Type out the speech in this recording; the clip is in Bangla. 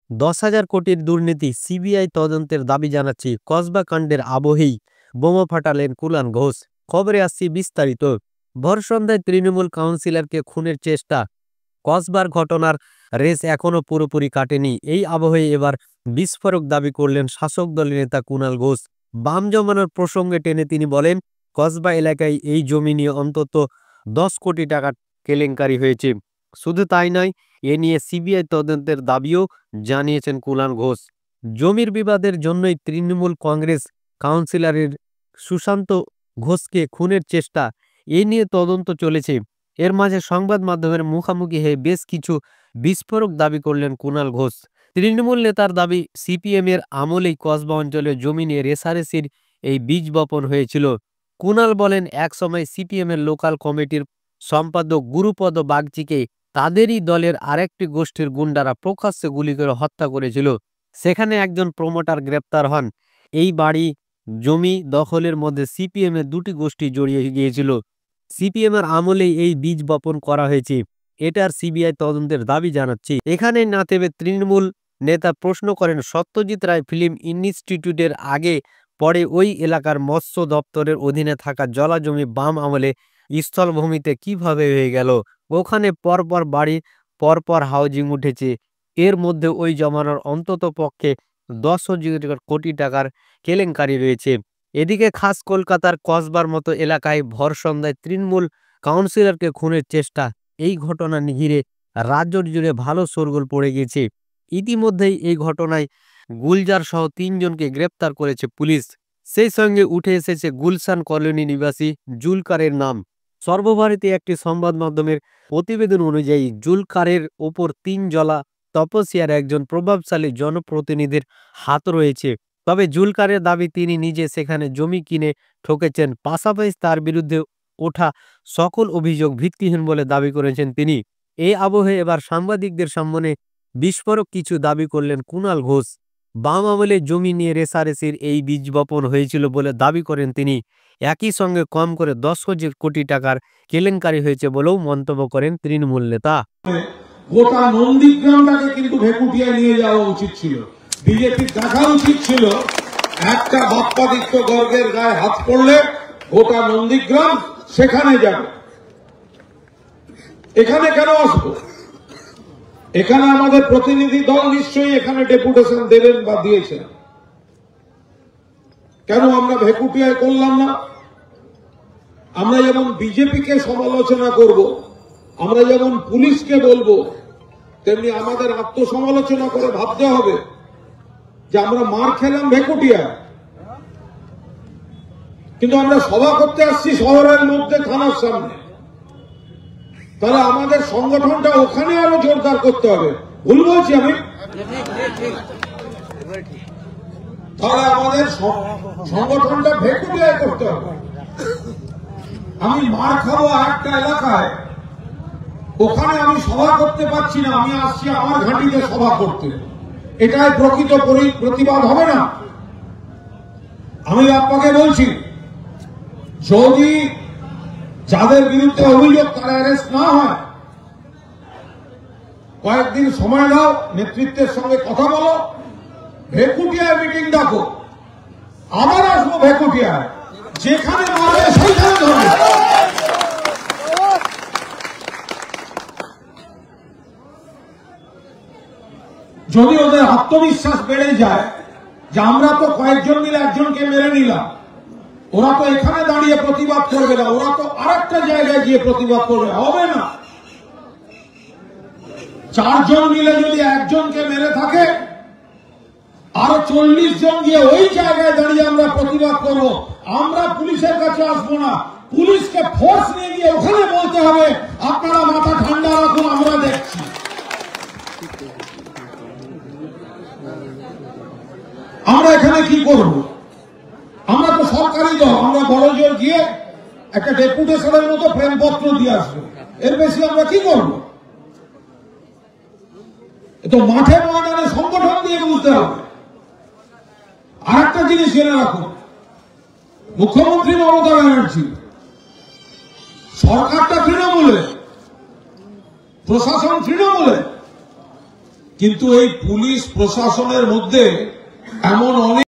10,000 কোটির দুর্নীতি, সিবিআই তদন্তের দাবি জানাচ্ছি। কসবা কাণ্ডের আবহেই বোমা ফাটালেন কুনাল ঘোষ। খবরে আসছি বিস্তারিত। ভর সন্ধ্যায় তৃণমূল কাউন্সিলরকে খুনের চেষ্টা। কসবার ঘটনার রেশ এখনও পুরোপুরি কাটেনি। এই আবহে এবার বিস্ফোরক দাবি করলেন শাসক দলের নেতা কুনাল ঘোষ। বাম জমানোর প্রসঙ্গে টেনে তিনি বলেন, কসবা এলাকায় এই জমি নিয়ে অন্তত 10 কোটি টাকার কেলেঙ্কারি হয়েছে। শুধু তাই নয়, এ নিয়ে সিবিআই তদন্তের দাবিও জানিয়েছেন কুনাল ঘোষ। জমির বিবাদের জন্যই তৃণমূল কংগ্রেস কাউন্সিলরের সুশান্ত ঘোষকে খুনের চেষ্টা, এ নিয়ে তদন্ত চলেছে। এর মাঝে সংবাদ মাধ্যমের মুখোমুখি হয়ে বেশ কিছু বিস্ফোরক দাবি করলেন কুনাল ঘোষ। তৃণমূল নেতার দাবি, সিপিএমের আমলেই কসবা অঞ্চলে জমি নিয়ে রেষারেষির এই বীজ বপন হয়েছিল। কুনাল বলেন, একসময় সিপিএমের লোকাল কমিটির সম্পাদক গুরুপদ বাগচিকে তাদেরই দলের আরেকটি গোষ্ঠীর গুন্ডারা প্রকাশ্যে গুলি করে হত্যা করেছিল। সেখানে একজন প্রমোটার গ্রেপ্তার হন। এই বাড়ি জমি দখলের মধ্যে সিপিএমের দুটি গোষ্ঠী জড়িয়ে গিয়েছিল। সিপিএমের আমলেই এই বীজ বপন করা হয়েছে। এটার সিবিআই তদন্তের দাবি জানাচ্ছি। এখানে না থেমে তৃণমূল নেতা প্রশ্ন করেন, সত্যজিৎ রায় ফিল্ম ইনস্টিটিউটের আগে পরে ওই এলাকার মৎস্য দপ্তরের অধীনে থাকা জলা জমি বাম আমলে স্থলভূমিতে কিভাবে হয়ে গেল? ওখানে পরপর বাড়ি, পরপর হাউজিং উঠেছে। এর মধ্যে ওই জমানোর অন্তত পক্ষে 10,000 কোটি টাকার কেলেঙ্কারি রয়েছে। এদিকে খাস কলকাতার কসবার মতো এলাকায় ভর সন্ধ্যায় তৃণমূল কাউন্সিলরকে খুনের চেষ্টা। এই ঘটনা ঘিরে রাজ্য জুড়ে ভালো শোরগোল পড়ে গেছে। ইতিমধ্যেই এই ঘটনায় গুলজার সহ 3 জনকে গ্রেপ্তার করেছে পুলিশ। সেই সঙ্গে উঠে এসেছে গুলশান কলোনি নিবাসী জুলকারের নাম। সর্বভারতী একটি সংবাদ মাধ্যমের প্রতিবেদন অনুযায়ী জুলকারের ওপর 3 জলা তপসিয়ার একজন প্রভাবশালী জনপ্রতিনিধির হাত রয়েছে। তবে জুলকারের দাবি, তিনি নিজে সেখানে জমি কিনে ঠকেছেন। পাশাপাশি তার বিরুদ্ধে ওঠা সকল অভিযোগ ভিত্তিহীন বলে দাবি করেছেন তিনি। এই আবহে এবার সাংবাদিকদের সামনে বিস্ফোরক কিছু দাবি করলেন কুনাল ঘোষ। বাম আমলে জমি নিয়ে রেষারেষির এই বীজ বপন হয়েছিল বলে দাবি করেন তিনি। একই সঙ্গে কম করে 10,000 কোটি টাকার কেলেঙ্কারি হয়েছে বলেও মন্তব্য করেন তৃণমূল নেতা। গোটা নন্দীগ্রামটাকে কিন্তু ভেকুটিয়ায় নিয়ে যাওয়া উচিত ছিল। বিজেপির দেখা উচিত ছিল একটা বাপ্পাদিত্য গর্গের গায়ে হাত পড়লে গোটা নন্দীগ্রাম সেখানে যাবে। এখানে কেন আসবো? এখানে আমাদের প্রতিনিধি দল নিশ্চয়ই এখানে ডেপুটেশন দেবেন বা দিয়েছেন। কেন আমরা ভেকুটিয়ায় করলাম না? আমরা যেমন বিজেপিকে সমালোচনা করব, আমরা যেমন পুলিশকে বলবো, তেমনি আমাদের আত্মসমালোচনা করে ভাবতে হবে যে আমরা মার খেলাম ভেকুটিয়ায়, কিন্তু আমরা সভা করতে আসছি শহরের মধ্যে থানার সামনে। তাহলে আমাদের সংগঠনটা ওখানে আরো জোরদার করতে হবে। ভুল বলছি আমি? তাহলে আমাদের সংগঠনটা ভেকুটিয়ায় করতে হবে। আমি মার খাবো একটা এলাকায়, ওখানে আমি সভা করতে পারছি না, আমি আসছি আমার ঘাঁটিতে সভা করতে। এটাই প্রকৃত প্রতিবাদ হবে না? আমি আপনাকে বলছি, যদি যাদের বিরুদ্ধে অভিযোগ তারা অ্যারেস্ট না হয়, কয়েকদিন সময় দাও, নেতৃত্বের সঙ্গে কথা বলো, ভেকুটিয়ায় মিটিং ডাকো, আবার আসবো ভেকুটিয়ায়, যেখানে মারবে সেইখানে ধরবে। যদি ওদের আত্মবিশ্বাস বেড়ে যায় যে আমরা তো কয়েকজন মিলে একজনকে মেরে নিলাম, ওরা তো এখানে দাঁড়িয়ে প্রতিবাদ করবে না, ওরা তো আরেকটা জায়গায় গিয়ে প্রতিবাদ করবে, হবে না। 4 জন মিলে যদি একজনকে মেরে থাকে, আরো 40 জন গিয়ে ওই জায়গায় দাঁড়িয়ে আমরা প্রতিবাদ করব। আমরা পুলিশের কাছে আসবো না, পুলিশকে ফোর্স নিয়ে গিয়ে ওখানে বলতে হবে আপনারা মাথা ঠান্ডা রাখুন, আমরা দেখছি। আমরা এখানে কি করব? আমরা তো সরকারি দল, আমরা বড় জোর গিয়ে একটা ডেপুটেশনের মতো প্রেমপত্র দিয়ে আসবো, এর বেশি আমরা কি করব? তো মাঠে ময়দানে সংগঠন দিয়ে বুঝতে হবে। আর একটা জিনিস জেনে রাখুন, মুখ্যমন্ত্রী মমতা ব্যানার্জি, সরকারটা তৃণমূলে, প্রশাসন তৃণমূলে, কিন্তু এই পুলিশ প্রশাসনের মধ্যে এমন অনেক